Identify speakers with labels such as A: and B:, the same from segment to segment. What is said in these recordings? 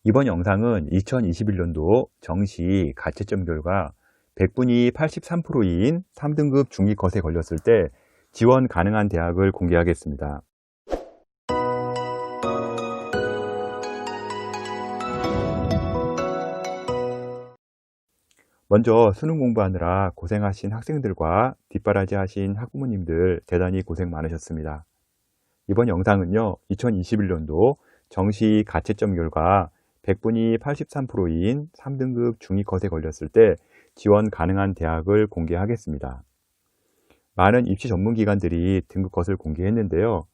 A: 이번 영상은 2021년도 정시 가채점 결과 100분위 83%인 3등급 중위컷에 걸렸을 때 지원 가능한 대학을 공개하겠습니다. 먼저 수능 공부하느라 고생하신 학생들과 뒷바라지 하신 학부모님들 대단히 고생 많으셨습니다. 이번 영상은요, 2021년도 정시 가채점 결과 100분위 83%인 3등급 중위컷에 걸렸을 때 지원 가능한 대학을 공개하겠습니다. 많은 입시 전문기관들이 등급컷을 공개했는데요.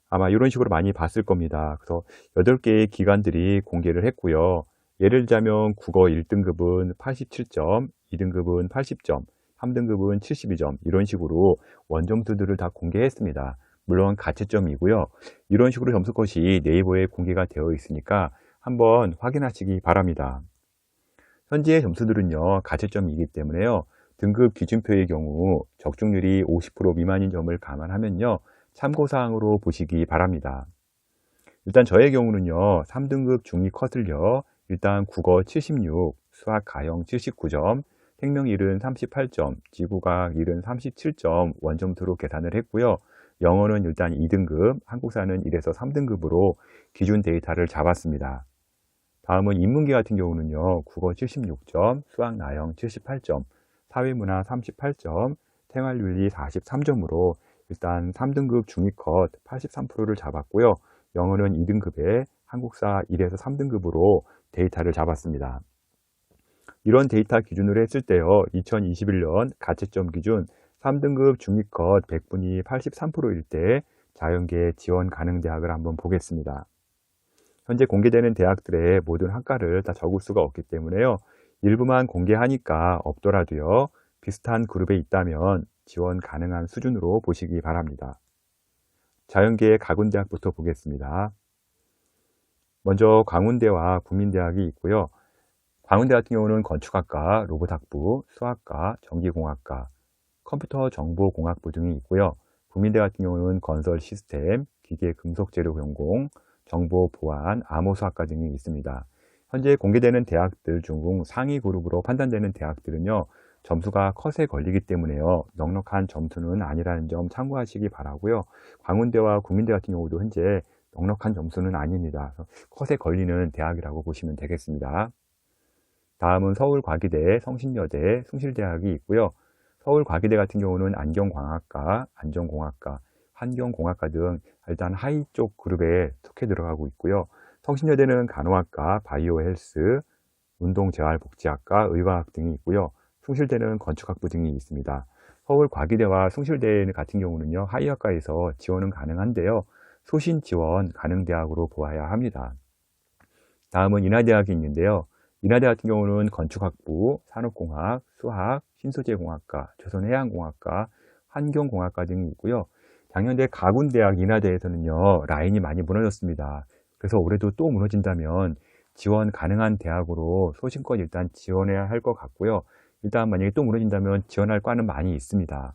A: 아마 이런 식으로 많이 봤을 겁니다. 그래서 8개의 기관들이 공개를 했고요. 예를 들자면 국어 1등급은 87점, 2등급은 80점, 3등급은 72점 이런 식으로 원점수들을 다 공개했습니다. 물론 가채점이고요. 이런 식으로 점수컷이 네이버에 공개가 되어 있으니까 한번 확인하시기 바랍니다. 현재의 점수들은요, 가채점이기 때문에요. 등급 기준표의 경우 적중률이 50% 미만인 점을 감안하면요, 참고사항으로 보시기 바랍니다. 일단 저의 경우는요, 3등급 중위컷을요, 일단 국어 76, 수학 가형 79점, 생명 1은 38점, 지구과학 1은 37점 원점수로 계산을 했고요. 영어는 일단 2등급, 한국사는 1에서 3등급으로 기준 데이터를 잡았습니다. 다음은 인문계 같은 경우는요, 국어 76점, 수학 나형 78점, 사회문화 38점, 생활윤리 43점으로 일단 3등급 중위컷 83%를 잡았고요. 영어는 2등급에 한국사 1에서 3등급으로 데이터를 잡았습니다. 이런 데이터 기준으로 했을 때요, 2021년 가채점 기준 3등급 중위컷 100분위 83%일 때 자연계 지원 가능 대학을 한번 보겠습니다. 현재 공개되는 대학들의 모든 학과를 다 적을 수가 없기 때문에요, 일부만 공개하니까 없더라도요, 비슷한 그룹에 있다면 지원 가능한 수준으로 보시기 바랍니다. 자연계의 가군대학부터 보겠습니다. 먼저 광운대와 국민대학이 있고요. 광운대 같은 경우는 건축학과, 로봇학부, 수학과, 전기공학과, 컴퓨터정보공학부 등이 있고요. 국민대 같은 경우는 건설 시스템, 기계 금속재료 전공, 정보보안, 암호수학과 등이 있습니다. 현재 공개되는 대학들 중 상위 그룹으로 판단되는 대학들은요, 점수가 컷에 걸리기 때문에요, 넉넉한 점수는 아니라는 점 참고하시기 바라고요. 광운대와 국민대 같은 경우도 현재 넉넉한 점수는 아닙니다. 컷에 걸리는 대학이라고 보시면 되겠습니다. 다음은 서울과기대, 성신여대, 숭실대학이 있고요. 서울과기대 같은 경우는 안경광학과, 안전공학과, 환경공학과 등 일단 하위 쪽 그룹에 속해 들어가고 있고요. 성신여대는 간호학과, 바이오헬스, 운동재활복지학과, 의과학 등이 있고요. 숭실대는 건축학부 등이 있습니다. 서울과기대와 숭실대 같은 경우는요, 하위학과에서 지원은 가능한데요, 소신 지원 가능 대학으로 보아야 합니다. 다음은 인하대학이 있는데요. 인하대 같은 경우는 건축학부, 산업공학, 수학, 신소재공학과, 조선해양공학과, 환경공학과 등이 있고요. 작년에 가군대학 인하대에서는요, 라인이 많이 무너졌습니다. 그래서 올해도 또 무너진다면 지원 가능한 대학으로 소신껏 일단 지원해야 할 것 같고요. 일단 만약에 또 무너진다면 지원할 과는 많이 있습니다.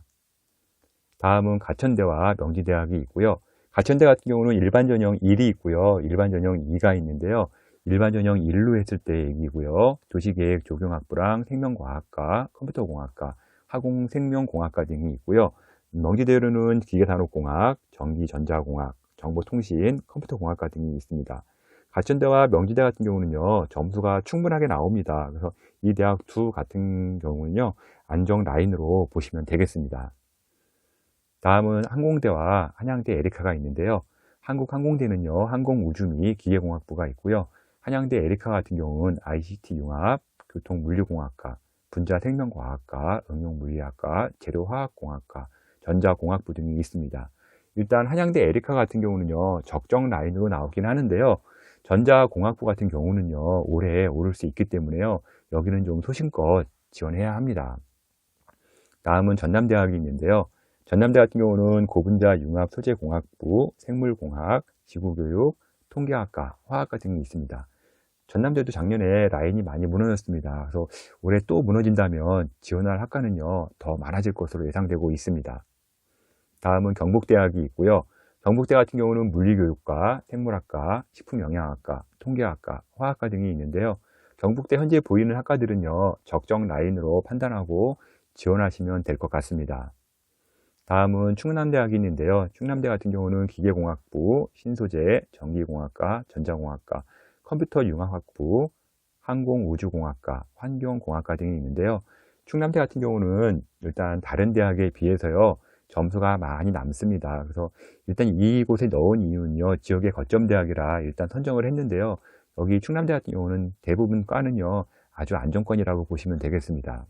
A: 다음은 가천대와 명지대학이 있고요. 가천대 같은 경우는 일반 전형 1이 있고요. 일반 전형 2가 있는데요. 일반 전형 1로 했을 때 얘기고요. 도시계획 조경학부랑 생명과학과, 컴퓨터공학과, 화공생명공학과 등이 있고요. 명지대로는 기계산업공학, 전기전자공학, 정보통신, 컴퓨터공학과 등이 있습니다. 가천대와 명지대 같은 경우는요, 점수가 충분하게 나옵니다. 그래서 이 대학 두 같은 경우는요, 안정 라인으로 보시면 되겠습니다. 다음은 항공대와 한양대 에리카가 있는데요. 한국항공대는요, 항공우주 및 기계공학부가 있고요. 한양대 에리카 같은 경우는 ICT융합, 교통물리공학과, 분자생명과학과, 응용물리학과, 재료화학공학과, 전자공학부 등이 있습니다. 일단 한양대 에리카 같은 경우는요, 적정 라인으로 나오긴 하는데요. 전자공학부 같은 경우는요, 올해 오를 수 있기 때문에요, 여기는 좀 소신껏 지원해야 합니다. 다음은 전남대학이 있는데요. 전남대 같은 경우는 고분자 융합 소재공학부, 생물공학, 지구교육, 통계학과, 화학과 등이 있습니다. 전남대도 작년에 라인이 많이 무너졌습니다. 그래서 올해 또 무너진다면 지원할 학과는요, 더 많아질 것으로 예상되고 있습니다. 다음은 경북대학이 있고요. 경북대 같은 경우는 물리교육과, 생물학과, 식품영양학과, 통계학과, 화학과 등이 있는데요. 경북대 현재 보이는 학과들은요, 적정 라인으로 판단하고 지원하시면 될 것 같습니다. 다음은 충남대학이 있는데요. 충남대 같은 경우는 기계공학부, 신소재, 전기공학과, 전자공학과, 컴퓨터융합학부, 항공우주공학과, 환경공학과 등이 있는데요. 충남대 같은 경우는 일단 다른 대학에 비해서요, 점수가 많이 남습니다. 그래서 일단 이곳에 넣은 이유는요, 지역의 거점 대학이라 일단 선정을 했는데요. 여기 충남대 같은 경우는 대부분 과는요, 아주 안정권이라고 보시면 되겠습니다.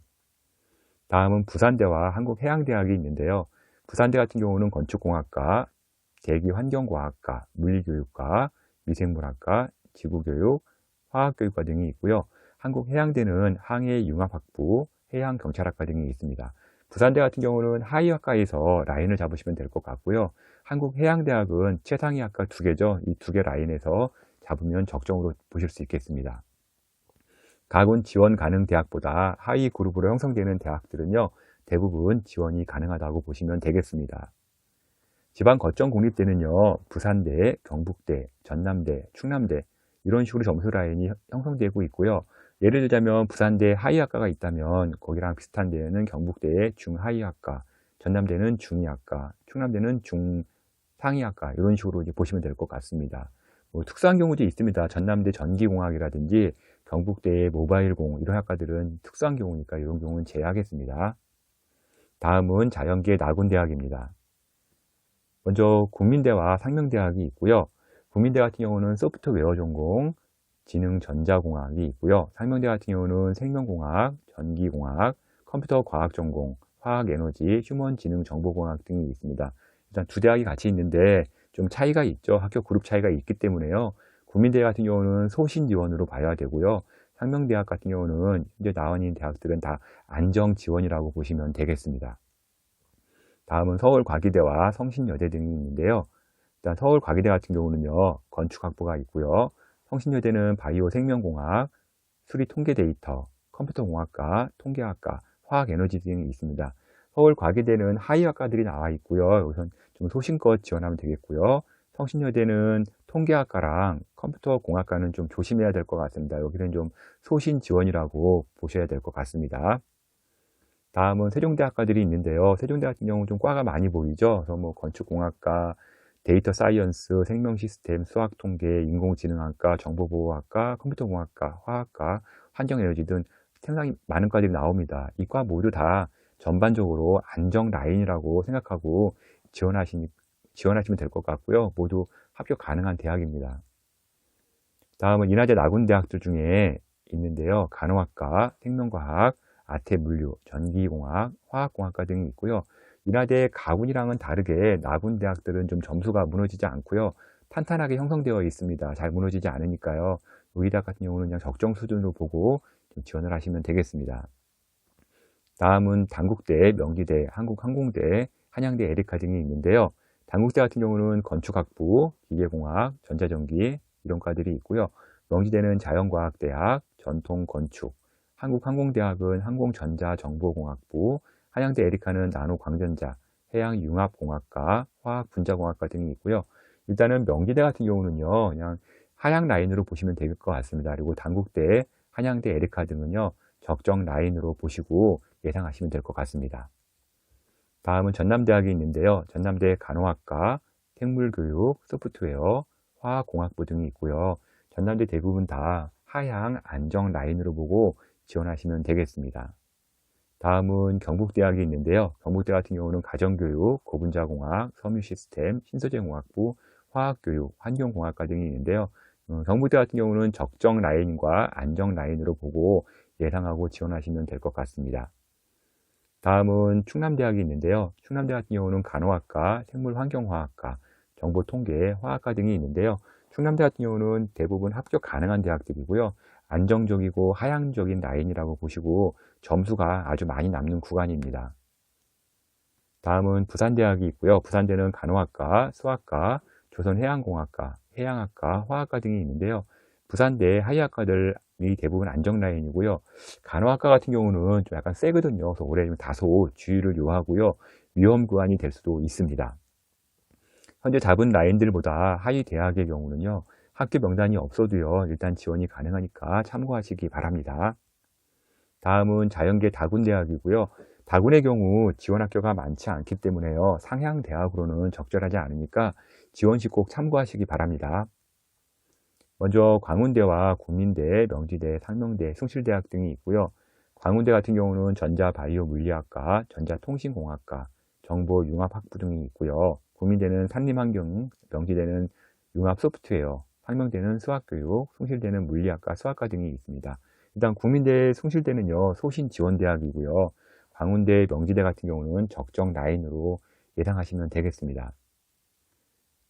A: 다음은 부산대와 한국해양대학이 있는데요. 부산대 같은 경우는 건축공학과, 대기환경과학과, 물리교육과, 미생물학과, 지구교육, 화학교육과 등이 있고요. 한국해양대는 항해융합학부, 해양경찰학과 등이 있습니다. 부산대 같은 경우는 하이학과에서 라인을 잡으시면 될 것 같고요. 한국해양대학은 최상위학과 2개죠. 이 2개 라인에서 잡으면 적정으로 보실 수 있겠습니다. 가군 지원 가능 대학보다 하위 그룹으로 형성되는 대학들은요, 대부분 지원이 가능하다고 보시면 되겠습니다. 지방 거점 공립대는요, 부산대, 경북대, 전남대, 충남대 이런 식으로 점수 라인이 형성되고 있고요. 예를 들자면 부산대 하위학과가 있다면 거기랑 비슷한 데는 경북대의 중하위학과, 전남대는 중위학과, 충남대는 중상위학과 이런 식으로 이제 보시면 될 것 같습니다. 뭐 특수한 경우도 있습니다. 전남대 전기공학이라든지 경북대의 모바일공 이런 학과들은 특수한 경우니까 이런 경우는 제외하겠습니다. 다음은 자연계 나군대학입니다. 먼저 국민대와 상명대학이 있고요. 국민대 같은 경우는 소프트웨어 전공, 지능전자공학이 있고요. 상명대 같은 경우는 생명공학, 전기공학, 컴퓨터과학 전공, 화학에너지, 휴먼지능정보공학 등이 있습니다. 일단 두 대학이 같이 있는데 좀 차이가 있죠. 학교 그룹 차이가 있기 때문에요. 국민대 같은 경우는 소신 지원으로 봐야 되고요. 상명대학 같은 경우는 현재 나와 있는 대학들은 다 안정 지원이라고 보시면 되겠습니다. 다음은 서울과기대와 성신여대 등이 있는데요. 일단 서울과기대 같은 경우는요, 건축학부가 있고요. 성신여대는 바이오 생명공학, 수리통계데이터, 컴퓨터공학과, 통계학과, 화학에너지 등이 있습니다. 서울과기대는 하위학과들이 나와 있고요. 우선 좀 소신껏 지원하면 되겠고요. 성신여대는 통계학과랑 컴퓨터공학과는 좀 조심해야 될 것 같습니다. 여기는 좀 소신 지원이라고 보셔야 될 것 같습니다. 다음은 세종대학과들이 있는데요. 세종대 같은 경우는 좀 과가 많이 보이죠. 그래서 뭐 건축공학과, 데이터 사이언스, 생명시스템, 수학통계, 인공지능학과, 정보보호학과, 컴퓨터공학과, 화학과, 환경에너지 등 상당히 많은 과들이 나옵니다. 이 과 모두 다 전반적으로 안정 라인이라고 생각하고 지원하시면 될 것 같고요. 모두 합격 가능한 대학입니다. 다음은 인하대 나군대학들 중에 있는데요. 간호학과, 생명과학, 아태물류, 전기공학, 화학공학과 등이 있고요. 인하대 가군이랑은 다르게 나군대학들은 좀 점수가 무너지지 않고요. 탄탄하게 형성되어 있습니다. 잘 무너지지 않으니까요. 여기 대학 같은 경우는 그냥 적정 수준으로 보고 좀 지원을 하시면 되겠습니다. 다음은 단국대, 명지대, 한국항공대, 한양대 에리카 등이 있는데요. 단국대 같은 경우는 건축학부, 기계공학, 전자전기 이런 과들이 있고요. 명지대는 자연과학대학, 전통건축, 한국항공대학은 항공전자정보공학부, 한양대 에리카는 나노광전자, 해양융합공학과, 화학분자공학과 등이 있고요. 일단은 명지대 같은 경우는요, 그냥 하향 라인으로 보시면 될 것 같습니다. 그리고 단국대, 한양대 에리카 등은요, 적정 라인으로 보시고 예상하시면 될 것 같습니다. 다음은 전남대학이 있는데요. 전남대 간호학과, 생물교육, 소프트웨어, 화학공학부 등이 있고요. 전남대 대부분 다 하향 안정 라인으로 보고 지원하시면 되겠습니다. 다음은 경북대학이 있는데요. 경북대 같은 경우는 가정교육, 고분자공학, 섬유시스템, 신소재공학부, 화학교육, 환경공학과 등이 있는데요. 경북대 같은 경우는 적정 라인과 안정 라인으로 보고 예상하고 지원하시면 될 것 같습니다. 다음은 충남대학이 있는데요. 충남대 같은 경우는 간호학과, 생물환경화학과, 정보통계, 화학과 등이 있는데요. 충남대 같은 경우는 대부분 합격 가능한 대학들이고요. 안정적이고 하향적인 라인이라고 보시고 점수가 아주 많이 남는 구간입니다. 다음은 부산대학이 있고요. 부산대는 간호학과, 수학과, 조선해양공학과, 해양학과, 화학과 등이 있는데요. 부산대 하위학과들이 대부분 안정 라인이고요. 간호학과 같은 경우는 좀 약간 세거든요. 그래서 올해 좀 다소 주의를 요하고요. 위험 구간이 될 수도 있습니다. 현재 잡은 라인들보다 하위 대학의 경우는요. 학교 명단이 없어도요, 일단 지원이 가능하니까 참고하시기 바랍니다. 다음은 자연계 다군대학이고요. 다군의 경우 지원 학교가 많지 않기 때문에요, 상향대학으로는 적절하지 않으니까 지원시 꼭 참고하시기 바랍니다. 먼저 광운대와 국민대, 명지대, 상명대, 숭실대학 등이 있고요. 광운대 같은 경우는 전자바이오물리학과, 전자통신공학과, 정보융합학부 등이 있고요. 국민대는 산림환경, 명지대는 융합소프트웨어, 상명대는 수학교육, 숭실대는 물리학과, 수학과 등이 있습니다. 일단 국민대, 숭실대는요, 소신지원대학이고요. 광운대, 명지대 같은 경우는 적정 라인으로 예상하시면 되겠습니다.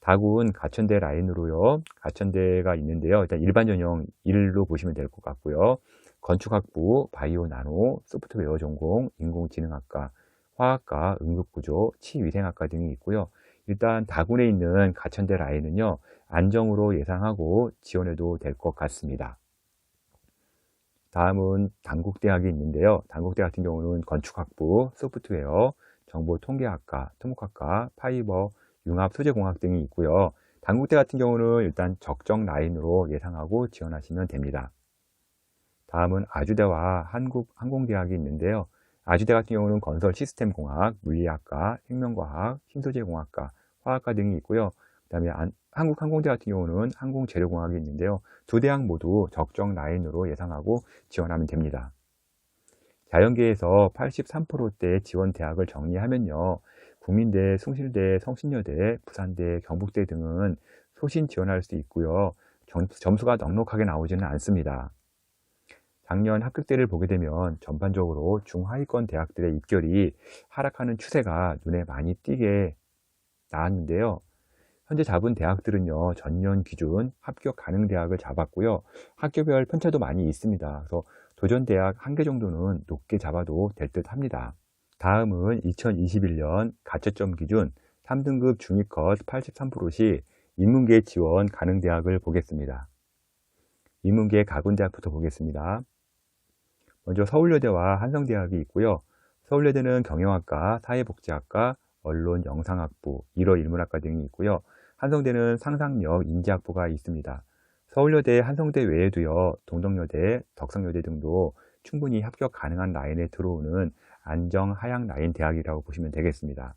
A: 다군 가천대 라인으로요, 가천대가 있는데요. 일단 일반 전형 1로 보시면 될 것 같고요. 건축학부, 바이오 나노, 소프트웨어 전공, 인공지능학과, 화학과, 응급구조, 치위생학과 등이 있고요. 일단 다군에 있는 가천대 라인은요, 안정으로 예상하고 지원해도 될 것 같습니다. 다음은 단국대학이 있는데요. 단국대 같은 경우는 건축학부, 소프트웨어, 정보통계학과, 토목학과, 파이버, 융합소재공학 등이 있고요. 단국대 같은 경우는 일단 적정 라인으로 예상하고 지원하시면 됩니다. 다음은 아주대와 한국항공대학이 있는데요. 아주대 같은 경우는 건설 시스템공학, 물리학과, 생명과학, 신소재공학과, 화학과 등이 있고요. 그 다음에 한국항공대 같은 경우는 항공재료공학이 있는데요. 두 대학 모두 적정 라인으로 예상하고 지원하면 됩니다. 자연계에서 83%대 지원 대학을 정리하면요, 국민대, 숭실대, 성신여대, 부산대, 경북대 등은 소신 지원할 수 있고요. 점수가 넉넉하게 나오지는 않습니다. 작년 합격대를 보게 되면 전반적으로 중하위권 대학들의 입결이 하락하는 추세가 눈에 많이 띄게 나왔는데요. 현재 잡은 대학들은요, 전년 기준 합격 가능 대학을 잡았고요. 학교별 편차도 많이 있습니다. 그래서 도전 대학 한 개 정도는 높게 잡아도 될 듯 합니다. 다음은 2021년 가채점 기준 3등급 중위컷 83%시 인문계 지원 가능 대학을 보겠습니다. 인문계 가군대학부터 보겠습니다. 먼저 서울여대와 한성대학이 있고요. 서울여대는 경영학과, 사회복지학과, 언론 영상학부, 일어일문학과 등이 있고요. 한성대는 상상력, 인지학부가 있습니다. 서울여대, 한성대 외에도요, 동덕여대, 덕성여대 등도 충분히 합격 가능한 라인에 들어오는 안정 하향 라인 대학이라고 보시면 되겠습니다.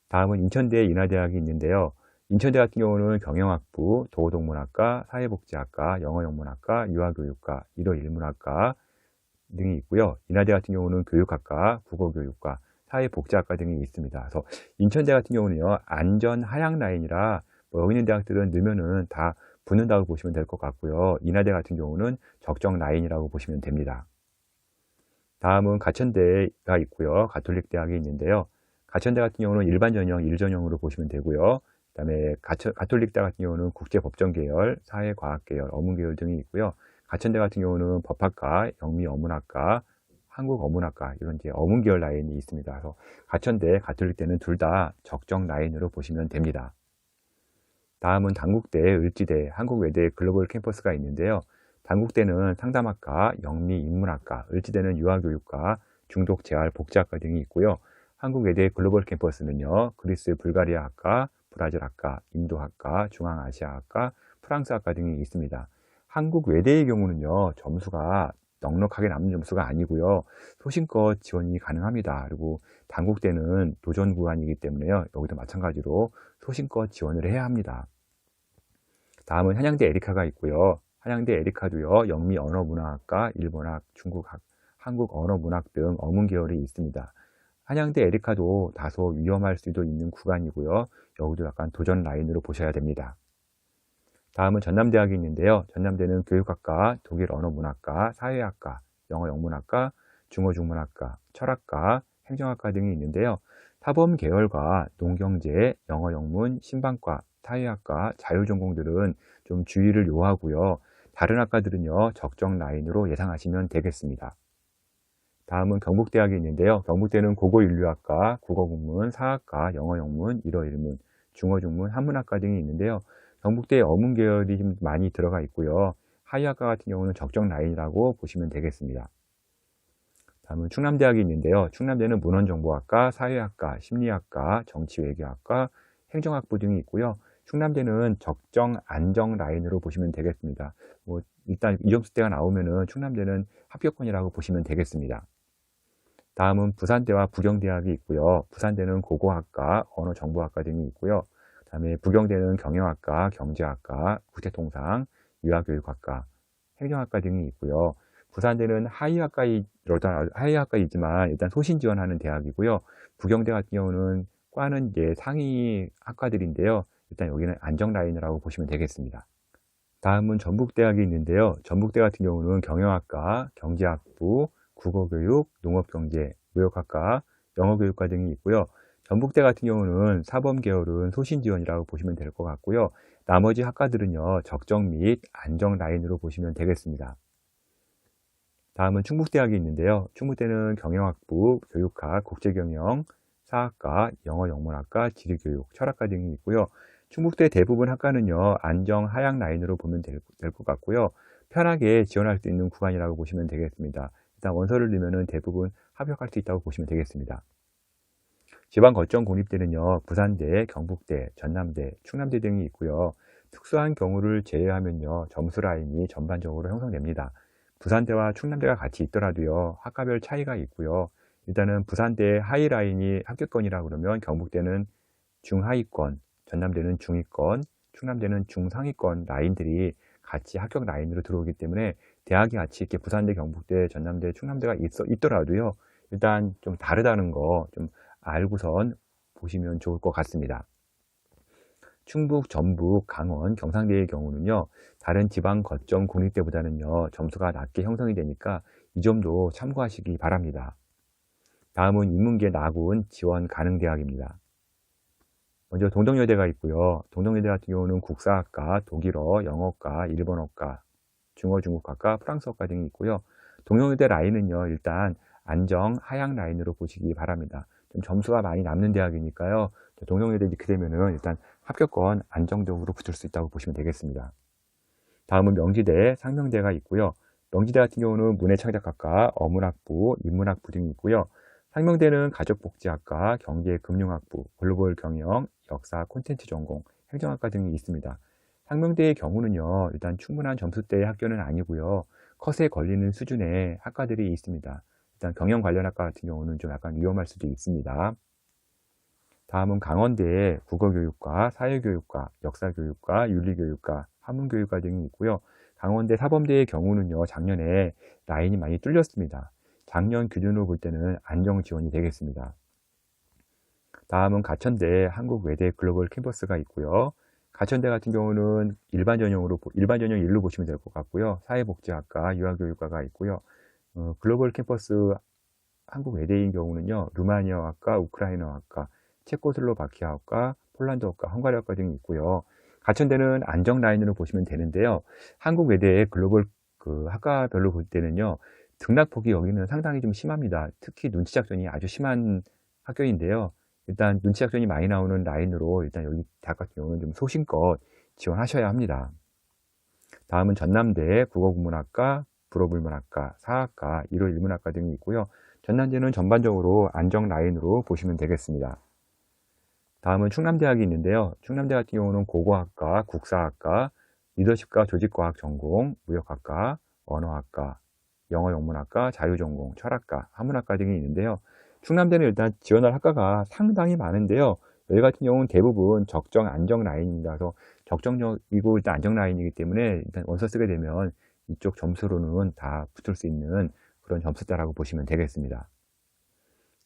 A: 다음은 인천대, 인하대학이 있는데요. 인천대 같은 경우는 경영학부, 도덕문학과, 사회복지학과, 영어영문학과, 유아교육과, 일어일문학과 등이 있고요. 인하대 같은 경우는 교육학과, 국어교육과, 사회복지학과 등이 있습니다. 그래서 인천대 같은 경우는요, 안전 하향 라인이라 여기 있는 대학들은 넣으면은 다 붙는다고 보시면 될 것 같고요. 인하대 같은 경우는 적정 라인이라고 보시면 됩니다. 다음은 가천대가 있고요. 가톨릭대학이 있는데요. 가천대 같은 경우는 일반 전형 1전형으로 보시면 되고요. 그 다음에 가톨릭대 같은 경우는 국제법정계열, 사회과학계열, 어문계열 등이 있고요. 가천대 같은 경우는 법학과, 영미어문학과, 한국어문학과 이런 이제 어문계열 라인이 있습니다. 그래서 가천대, 가톨릭대는 둘 다 적정 라인으로 보시면 됩니다. 다음은 단국대, 을지대, 한국외대 글로벌 캠퍼스가 있는데요. 단국대는 상담학과, 영미인문학과, 을지대는 유아교육과, 중독재활복지학과 등이 있고요. 한국외대 글로벌 캠퍼스는요, 그리스 불가리아학과, 브라질학과, 인도학과, 중앙아시아학과, 프랑스학과 등이 있습니다. 한국외대의 경우는요, 점수가 넉넉하게 남는 점수가 아니고요, 소신껏 지원이 가능합니다. 그리고 단국대는 도전 구간이기 때문에요, 여기도 마찬가지로 소신껏 지원을 해야 합니다. 다음은 한양대 에리카가 있고요. 한양대 에리카도요, 영미언어문화학과, 일본학, 중국학, 한국언어문학 등 어문 계열이 있습니다. 한양대 에리카도 다소 위험할 수도 있는 구간이고요. 여기도 약간 도전 라인으로 보셔야 됩니다. 다음은 전남대학이 있는데요. 전남대는 교육학과, 독일 언어문학과, 사회학과, 영어영문학과, 중어중문학과, 철학과, 행정학과 등이 있는데요. 사범 계열과 농경제, 영어영문, 신방과, 사회학과, 자율전공들은 좀 주의를 요하고요. 다른 학과들은요, 적정 라인으로 예상하시면 되겠습니다. 다음은 경북대학이 있는데요. 경북대는 고고인류학과, 국어국문, 사학과, 영어영문, 일어일문, 중어중문, 한문학과 등이 있는데요. 경북대 어문 계열이 좀 많이 들어가 있고요. 하위학과 같은 경우는 적정 라인이라고 보시면 되겠습니다. 다음은 충남대학이 있는데요. 충남대는 문헌정보학과, 사회학과, 심리학과, 정치외교학과, 행정학부 등이 있고요. 충남대는 적정 안정 라인으로 보시면 되겠습니다. 일단 이 점수대가 나오면은 충남대는 합격권이라고 보시면 되겠습니다. 다음은 부산대와 부경대학이 있고요. 부산대는 고고학과, 언어정보학과 등이 있고요. 다음에 부경대는 경영학과, 경제학과, 국제통상, 유아교육학과, 행정학과 등이 있고요. 부산대는 하위학과이지만 일단 소신 지원하는 대학이고요. 부경대 같은 경우는 과는 이제 상위 학과들인데요. 일단 여기는 안정 라인이라고 보시면 되겠습니다. 다음은 전북대학이 있는데요. 전북대 같은 경우는 경영학과, 경제학부, 국어교육, 농업경제, 무역학과, 영어교육과 등이 있고요. 전북대 같은 경우는 사범계열은 소신지원이라고 보시면 될 것 같고요. 나머지 학과들은요, 적정 및 안정 라인으로 보시면 되겠습니다. 다음은 충북대학이 있는데요. 충북대는 경영학부, 교육학, 국제경영, 사학과, 영어영문학과, 지리교육, 철학과 등이 있고요. 충북대 대부분 학과는요, 안정 하향 라인으로 보면 될 것 같고요. 편하게 지원할 수 있는 구간이라고 보시면 되겠습니다. 일단 원서를 넣으면 대부분 합격할 수 있다고 보시면 되겠습니다. 지방거점 공립대는요, 부산대, 경북대, 전남대, 충남대 등이 있고요. 특수한 경우를 제외하면요, 점수 라인이 전반적으로 형성됩니다. 부산대와 충남대가 같이 있더라도요, 학과별 차이가 있고요. 일단은 부산대 하위 라인이 합격권이라고 그러면 경북대는 중하위권, 전남대는 중위권, 충남대는 중상위권 라인들이 같이 합격 라인으로 들어오기 때문에 대학이 같이 이렇게 부산대, 경북대, 전남대, 충남대가 있더라도요, 일단 좀 다르다는 거 좀 알고선 보시면 좋을 것 같습니다. 충북, 전북, 강원, 경상대의 경우는요, 다른 지방 거점 공립대보다는요, 점수가 낮게 형성이 되니까 이 점도 참고하시기 바랍니다. 다음은 인문계 나군 지원 가능 대학입니다. 먼저 동덕여대가 있고요. 동덕여대 같은 경우는 국사학과, 독일어, 영어과, 일본어과, 중어, 중국학과, 프랑스어과 등이 있고요. 동덕여대 라인은요, 일단 안정, 하향 라인으로 보시기 바랍니다. 좀 점수가 많이 남는 대학이니까요. 동덕여대 이렇게 되면은 일단 합격권 안정적으로 붙을 수 있다고 보시면 되겠습니다. 다음은 명지대, 상명대가 있고요. 명지대 같은 경우는 문해창작학과, 어문학부, 인문학부 등이 있고요. 상명대는 가족복지학과, 경제금융학부, 글로벌 경영, 역사, 콘텐츠 전공, 행정학과 등이 있습니다. 상명대의 경우는요, 일단 충분한 점수대의 학교는 아니고요. 컷에 걸리는 수준의 학과들이 있습니다. 일단 경영 관련 학과 같은 경우는 좀 약간 위험할 수도 있습니다. 다음은 강원대의 국어교육과, 사회교육과, 역사교육과, 윤리교육과, 한문교육과 등이 있고요. 강원대 사범대의 경우는요, 작년에 라인이 많이 뚫렸습니다. 작년 기준으로 볼 때는 안정 지원이 되겠습니다. 다음은 가천대 한국외대 글로벌 캠퍼스가 있고요. 가천대 같은 경우는 일반 전형 1로 보시면 될 것 같고요. 사회복지학과, 유아교육과가 있고요. 글로벌 캠퍼스 한국외대인 경우는요, 루마니아학과, 우크라이나학과, 체코슬로바키아학과, 폴란드학과, 헝가리학과 등이 있고요. 가천대는 안정 라인으로 보시면 되는데요. 한국외대의 글로벌 학과별로 볼 때는요, 등락폭이 여기는 상당히 좀 심합니다. 특히 눈치작전이 아주 심한 학교인데요. 일단 눈치작전이 많이 나오는 라인으로 일단 여기 대학 같은 경우는 좀 소신껏 지원하셔야 합니다. 다음은 전남대 국어국문학과, 불어불문학과, 사학과, 일어일문학과 등이 있고요. 전남대는 전반적으로 안정 라인으로 보시면 되겠습니다. 다음은 충남대학이 있는데요. 충남대 같은 경우는 고고학과, 국사학과, 리더십과 조직과학 전공, 무역학과, 언어학과, 영어영문학과, 자유전공, 철학과, 한문학과 등이 있는데요. 충남대는 일단 지원할 학과가 상당히 많은데요. 여기 같은 경우는 대부분 적정 안정 라인이라서 적정적이고 일단 안정 라인이기 때문에 일단 원서 쓰게 되면 이쪽 점수로는 다 붙을 수 있는 그런 점수대라고 보시면 되겠습니다.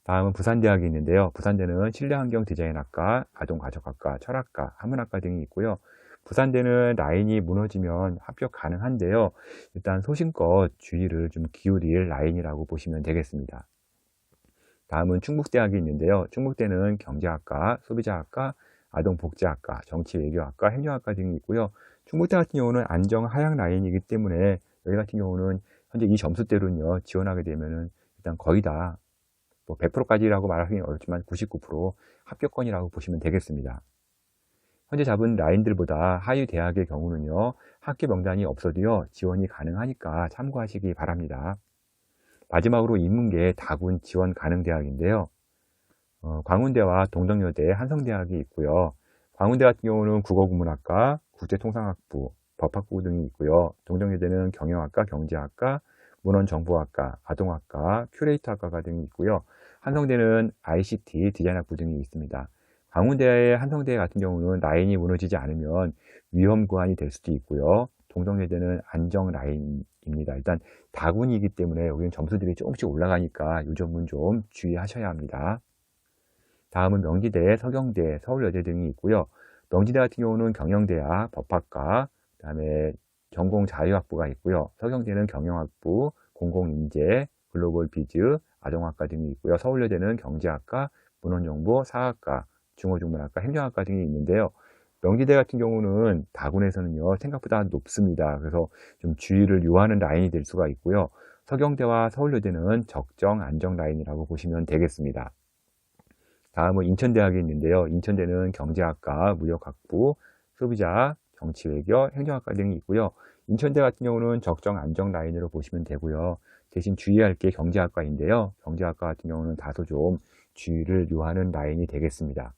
A: 다음은 부산대학이 있는데요. 부산대는 실내환경디자인학과, 아동가족학과, 철학과, 한문학과 등이 있고요. 부산대는 라인이 무너지면 합격 가능한데요. 일단 소신껏 주의를 좀 기울일 라인이라고 보시면 되겠습니다. 다음은 충북대학이 있는데요. 충북대는 경제학과, 소비자학과, 아동복지학과, 정치외교학과, 행정학과 등이 있고요. 충북대 같은 경우는 안정 하향 라인이기 때문에 여기 같은 경우는 현재 이 점수대로는요, 지원하게 되면은 일단 거의 다 100%까지라고 말하기는 어렵지만 99% 합격권이라고 보시면 되겠습니다. 현재 잡은 라인들보다 하위 대학의 경우는요, 학교 명단이 없어도요, 지원이 가능하니까 참고하시기 바랍니다. 마지막으로 인문계 다군 지원 가능 대학인데요. 광운대와 동덕여대, 한성대학이 있고요. 광운대 같은 경우는 국어국문학과, 국제통상학부, 법학부 등이 있고요. 동정여대는 경영학과, 경제학과, 문헌정보학과, 아동학과, 큐레이터학과가 등이 있고요. 한성대는 ICT, 디자인학부 등이 있습니다. 광운대의 한성대 같은 경우는 라인이 무너지지 않으면 위험 구간이 될 수도 있고요. 동정여대는 안정 라인입니다. 일단 다군이기 때문에 여기는 점수들이 조금씩 올라가니까 이 점은 좀 주의하셔야 합니다. 다음은 명지대, 서경대, 서울여대 등이 있고요. 명지대 같은 경우는 경영대학, 법학과, 그 다음에 전공자유학부가 있고요. 서경대는 경영학부, 공공인재, 글로벌 비즈, 아동학과 등이 있고요. 서울여대는 경제학과, 문헌정보, 사학과, 중어중문학과, 행정학과 등이 있는데요. 명지대 같은 경우는 다군에서는요, 생각보다 높습니다. 그래서 좀 주의를 요하는 라인이 될 수가 있고요. 서경대와 서울여대는 적정 안정 라인이라고 보시면 되겠습니다. 다음은 인천대학이 있는데요. 인천대는 경제학과, 무역학부, 소비자, 정치외교, 행정학과 등이 있고요. 인천대 같은 경우는 적정 안정 라인으로 보시면 되고요. 대신 주의할 게 경제학과인데요. 경제학과 같은 경우는 다소 좀 주의를 요하는 라인이 되겠습니다.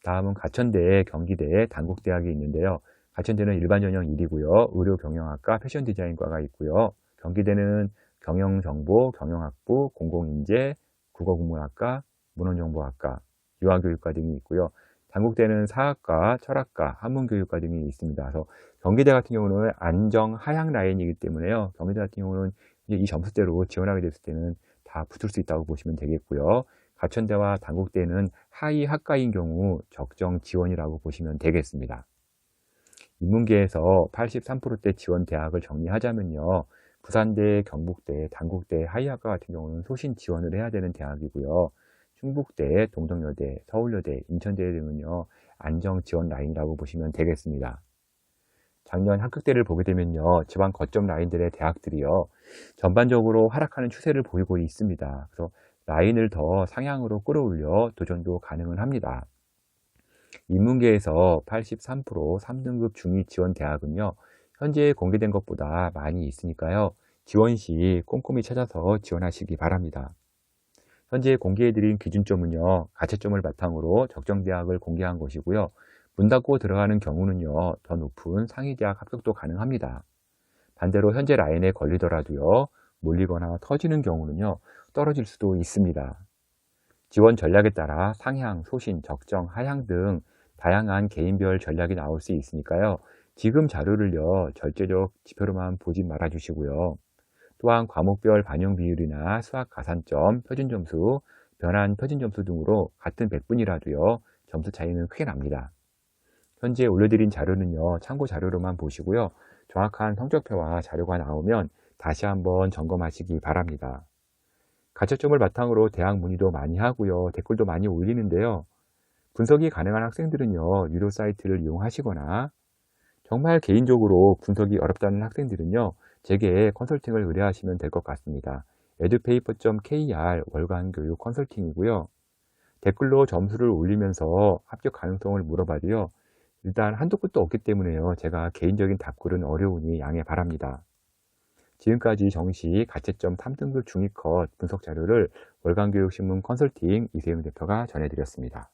A: 다음은 가천대, 경기대, 단국대학이 있는데요. 가천대는 일반전형 1이고요. 의료경영학과, 패션디자인과가 있고요. 경기대는 경영정보, 경영학부, 공공인재, 국어국문학과, 문헌정보학과, 유아교육과 등이 있고요. 단국대는 사학과, 철학과, 한문교육과 등이 있습니다. 그래서 경기대 같은 경우는 안정 하향 라인이기 때문에요. 경기대 같은 경우는 이 점수대로 지원하게 됐을 때는 다 붙을 수 있다고 보시면 되겠고요. 가천대와 단국대는 하위 학과인 경우 적정 지원이라고 보시면 되겠습니다. 인문계에서 83%대 지원 대학을 정리하자면요. 부산대, 경북대, 단국대, 하위학과 같은 경우는 소신 지원을 해야 되는 대학이고요. 충북대, 동정여대, 서울여대, 인천대 등은요. 안정 지원 라인이라고 보시면 되겠습니다. 작년 합격대를 보게 되면요. 지방 거점 라인들의 대학들이요. 전반적으로 하락하는 추세를 보이고 있습니다. 그래서 라인을 더 상향으로 끌어올려 도전도 가능은 합니다. 인문계에서 83% 3등급 중위 지원 대학은요. 현재 공개된 것보다 많이 있으니까요. 지원 시 꼼꼼히 찾아서 지원하시기 바랍니다. 현재 공개해드린 기준점은요. 가채점을 바탕으로 적정 대학을 공개한 것이고요. 문 닫고 들어가는 경우는요. 더 높은 상위 대학 합격도 가능합니다. 반대로 현재 라인에 걸리더라도요. 몰리거나 터지는 경우는요. 떨어질 수도 있습니다. 지원 전략에 따라 상향, 소신, 적정, 하향 등 다양한 개인별 전략이 나올 수 있으니까요. 지금 자료를요. 절제적 지표로만 보지 말아 주시고요. 또한 과목별 반영 비율이나 수학 가산점, 표준점수, 변환 표준점수 등으로 같은 100분이라도요. 점수 차이는 크게 납니다. 현재 올려드린 자료는요. 참고 자료로만 보시고요. 정확한 성적표와 자료가 나오면 다시 한번 점검하시기 바랍니다. 가채점을 바탕으로 대학 문의도 많이 하고요. 댓글도 많이 올리는데요. 분석이 가능한 학생들은요. 유료 사이트를 이용하시거나 정말 개인적으로 분석이 어렵다는 학생들은요. 제게 컨설팅을 의뢰하시면 될 것 같습니다. edupaper.kr 월간 교육 컨설팅이고요. 댓글로 점수를 올리면서 합격 가능성을 물어봐도요. 일단 한도 끝도 없기 때문에요. 제가 개인적인 답글은 어려우니 양해 바랍니다. 지금까지 정시 가채점 3등급 중위컷 분석 자료를 월간교육신문 컨설팅 이세용 대표가 전해드렸습니다.